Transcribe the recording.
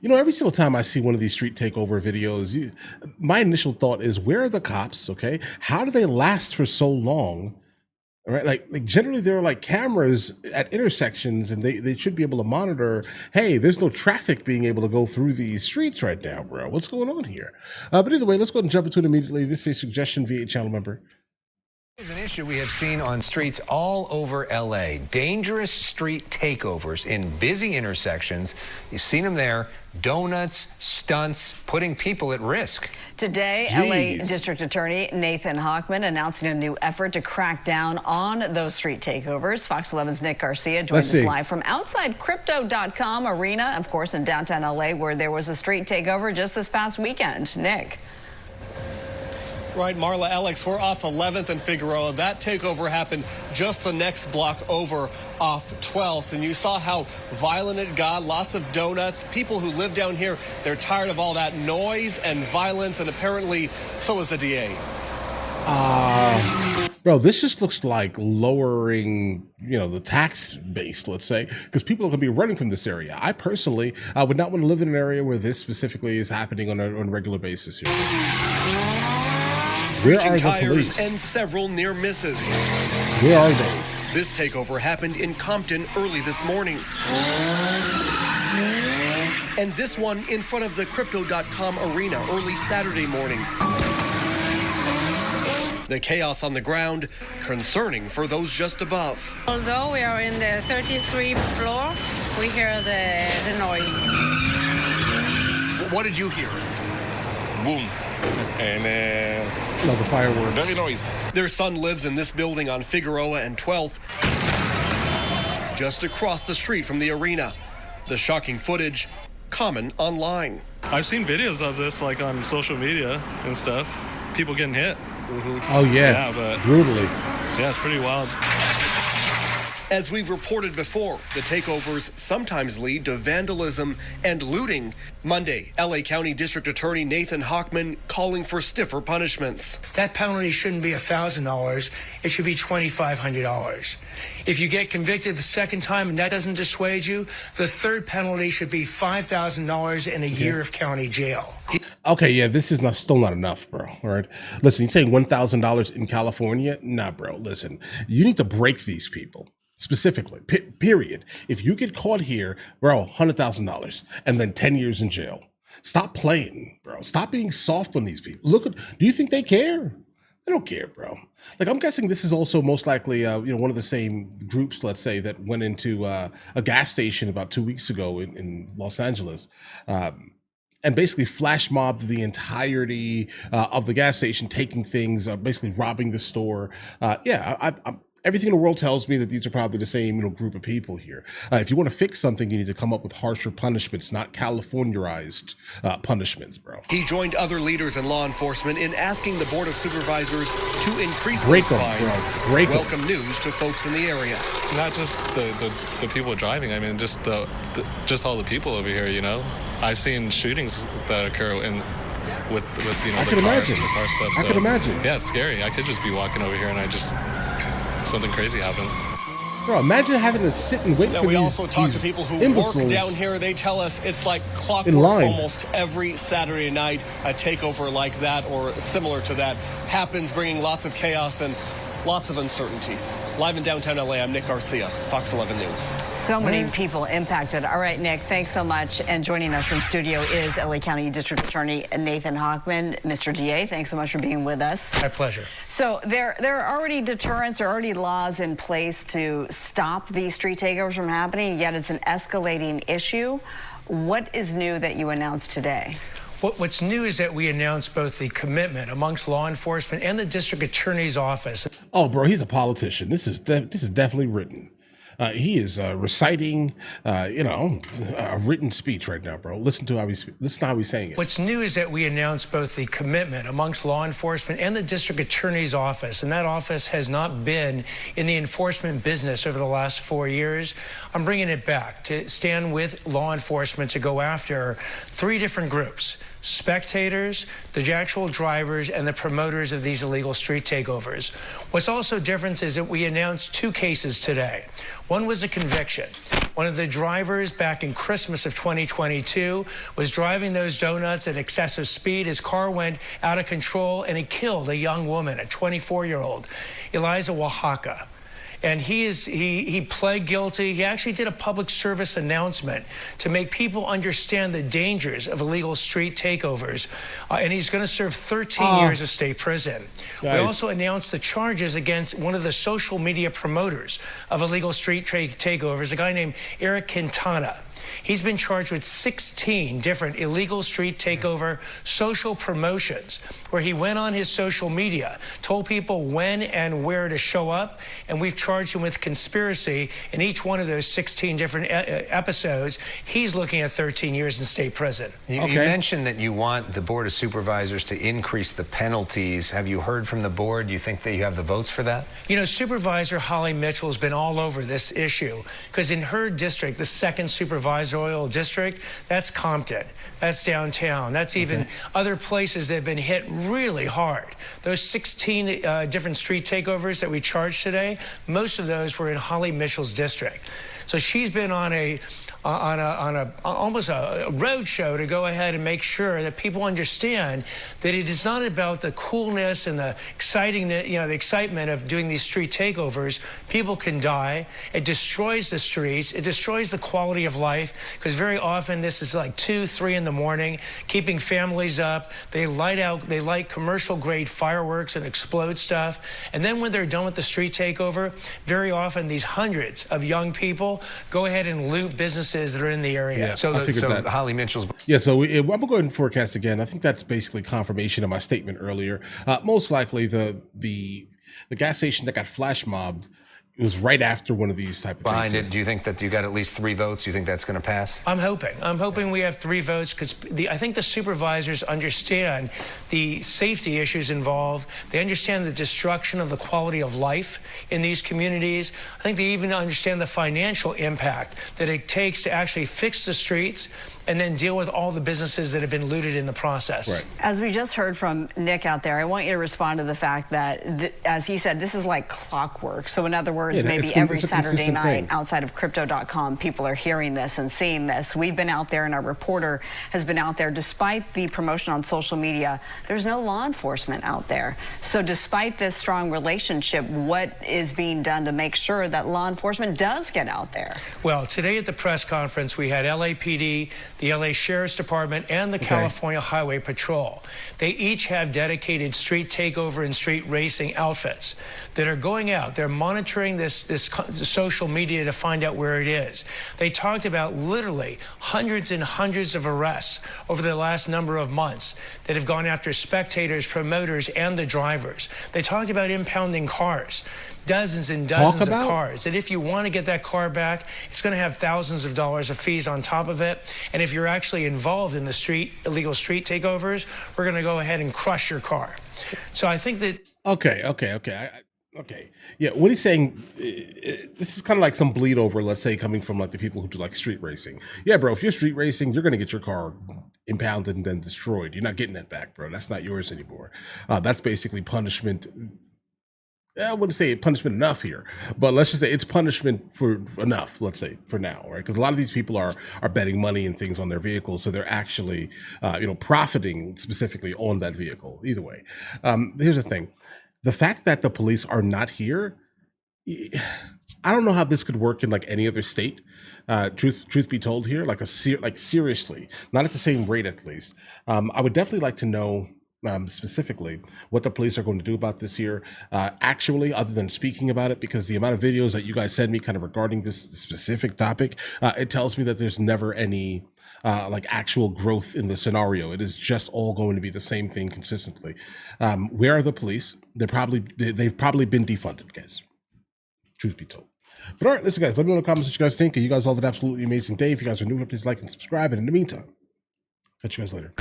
Every single time I see one of these street takeover videos, my initial thought is, where are the cops? Okay, how do they last for so long? All right, like generally there are like cameras at intersections, and they should be able to monitor. Hey, there's no traffic being able to go through these streets right now, bro. What's going on here? But either way, let's go ahead and jump into it immediately. This is a suggestion via channel member. Is an issue we have seen on streets all over LA. Dangerous street takeovers in busy intersections. You've seen them there. Donuts, stunts, putting people at risk. Today, LA District Attorney Nathan Hochman announcing a new effort to crack down on those street takeovers. Fox 11's Nick Garcia joins us live from outside Crypto.com arena, of course, in downtown LA, where there was a street takeover just this past weekend. Nick. Right, Marla, Alex, we're off 11th and Figueroa. That takeover happened just the next block over off 12th. And you saw how violent it got. Lots of donuts. People who live down here, they're tired of all that noise and violence. And apparently, so is the DA. Bro, this just looks like lowering, the tax base, let's say, because people are going to be running from this area. I personally would not want to live in an area where this specifically is happening on a regular basis here. Where are the police? And several near misses. Where are they? This takeover happened in Compton early this morning. And this one in front of the Crypto.com arena early Saturday morning. The chaos on the ground, concerning for those just above. Although we are in the 33th floor, we hear the noise. What did you hear? Boom. And like a firework. Very noise. Their son lives in this building on Figueroa and 12th, just across the street from the arena. The shocking footage, common online. I've seen videos of this like on social media and stuff. People getting hit. Oh yeah, but brutally. Yeah, it's pretty wild. As we've reported before, the takeovers sometimes lead to vandalism and looting. Monday, LA County District Attorney Nathan Hochman calling for stiffer punishments. That penalty shouldn't be $1,000. It should be $2,500. If you get convicted the second time and that doesn't dissuade you, the third penalty should be $5,000 and a year of county jail. Okay, yeah, this is still not enough, bro. All right, listen, you're saying $1,000 in California? Nah, bro. Listen, you need to break these people. Specifically, period. If you get caught here, bro, $100,000 and then 10 years in jail. Stop playing, bro. Stop being soft on these people. Do you think they care? They don't care, bro. Like, I'm guessing this is also most likely, one of the same groups, let's say, that went into a gas station about 2 weeks ago in Los Angeles. And basically flash mobbed the entirety of the gas station, taking things, basically robbing the store. Everything in the world tells me that these are probably the same, group of people here. If you want to fix something, you need to come up with harsher punishments, not Californiaized punishments, bro. He joined other leaders in law enforcement in asking the Board of Supervisors to increase those fines. Welcome news to folks in the area. Not just the people driving. I mean, just just all the people over here. I've seen shootings that occur with the car stuff. I could imagine. Yeah, it's scary. I could just be walking over here and something crazy happens. Bro, imagine having to sit and wait for these we also talk to people who work down here. They tell us it's like clockwork almost every Saturday night. A takeover like that or similar to that happens, bringing lots of chaos and lots of uncertainty. Live in downtown LA, I'm Nick Garcia, Fox 11 News. So many people impacted. All right, Nick, thanks so much. And joining us in studio is LA County District Attorney Nathan Hochman. Mr. DA, thanks so much for being with us. My pleasure. So there are already deterrents, there are already laws in place to stop these street takeovers from happening, yet it's an escalating issue. What is new that you announced today? What's new is that we announced both the commitment amongst law enforcement and the district attorney's office. Oh, bro, he's a politician. This is definitely written. He is reciting, a written speech right now, bro. Listen to how he's saying it. What's new is that we announced both the commitment amongst law enforcement and the district attorney's office, and that office has not been in the enforcement business over the last 4 years. I'm bringing it back to stand with law enforcement to go after 3 different groups. spectators, the actual drivers, and the promoters of these illegal street takeovers. What's also different is that we announced 2 cases today. One was a conviction. One of the drivers back in Christmas of 2022 was driving those donuts at excessive speed. His car went out of control and he killed a young woman, a 24-year-old, Eliza Oaxaca. And he pled guilty. He actually did a public service announcement to make people understand the dangers of illegal street takeovers. And he's going to serve 13 years of state prison. Guys. We also announced the charges against one of the social media promoters of illegal street takeovers, a guy named Eric Quintana. He's been charged with 16 different illegal street takeover social promotions where he went on his social media, told people when and where to show up, and we've charged him with conspiracy in each one of those 16 different episodes. He's looking at 13 years in state prison. You mentioned that you want the Board of Supervisors to increase the penalties. Have you heard from the board? Do you think that you have the votes for that? You know, Supervisor Holly Mitchell has been all over this issue because in her district, the 2nd supervisorial district, that's Compton, that's downtown, that's even other places that have been hit really hard. Those 16 different street takeovers that we charged today, most of those were in Holly Mitchell's district. So she's been on almost a road show to go ahead and make sure that people understand that it is not about the coolness and the the excitement of doing these street takeovers. People can die. It destroys the streets. It destroys the quality of life because very often this is like 2, 3 in the morning, keeping families up. They light commercial grade fireworks and explode stuff. And then when they're done with the street takeover, very often these hundreds of young people go ahead and loot businesses that are in the area. Yeah, so that. Holly Mitchell's. Yeah, so I'm going to go ahead and forecast again. I think that's basically confirmation of my statement earlier. Most likely the gas station that got flash mobbed, it was right after one of these type of behind things. It, do you think that you got at least 3 votes? Do you think that's going to pass? I'm hoping we have 3 votes because I think the supervisors understand the safety issues involved. They understand the destruction of the quality of life in these communities. I think they even understand the financial impact that it takes to actually fix the streets and then deal with all the businesses that have been looted in the process. Right. As we just heard from Nick out there, I want you to respond to the fact that, as he said, this is like clockwork. So in other words, maybe every Saturday night outside of crypto.com, people are hearing this and seeing this. We've been out there and our reporter has been out there. Despite the promotion on social media, there's no law enforcement out there. So despite this strong relationship, what is being done to make sure that law enforcement does get out there? Well, today at the press conference, we had LAPD, the LA Sheriff's Department, and the California Highway Patrol. They each have dedicated street takeover and street racing outfits that are going out. They're monitoring this social media to find out where it is. They talked about literally hundreds and hundreds of arrests over the last number of months that have gone after spectators, promoters, and the drivers. They talked about impounding cars. Dozens and dozens of cars, that if you want to get that car back, it's going to have thousands of dollars of fees on top of it. And if you're actually involved in the illegal street takeovers, we're going to go ahead and crush your car. So I think that... Okay. Yeah, what he's saying, this is kind of like some bleed over, let's say, coming from like the people who do like street racing. Yeah, bro, if you're street racing, you're going to get your car impounded and then destroyed. You're not getting that back, bro. That's not yours anymore. That's basically punishment. I wouldn't say punishment enough here, but let's just say it's punishment for enough, let's say, for now, right? Because a lot of these people are betting money and things on their vehicles, so they're actually, profiting specifically on that vehicle. Either way, here's the thing. The fact that the police are not here, I don't know how this could work in like any other state. Truth be told here, seriously, not at the same rate at least. I would definitely like to know specifically what the police are going to do about this here, actually, other than speaking about it, because the amount of videos that you guys send me kind of regarding this specific topic, it tells me that there's never any actual growth in the scenario. It is just all going to be the same thing consistently. Where are the police? They've probably been defunded, guys. Truth be told. But all right, listen, guys, let me know in the comments what you guys think. You guys all have an absolutely amazing day. If you guys are new, please like and subscribe. And in the meantime, catch you guys later.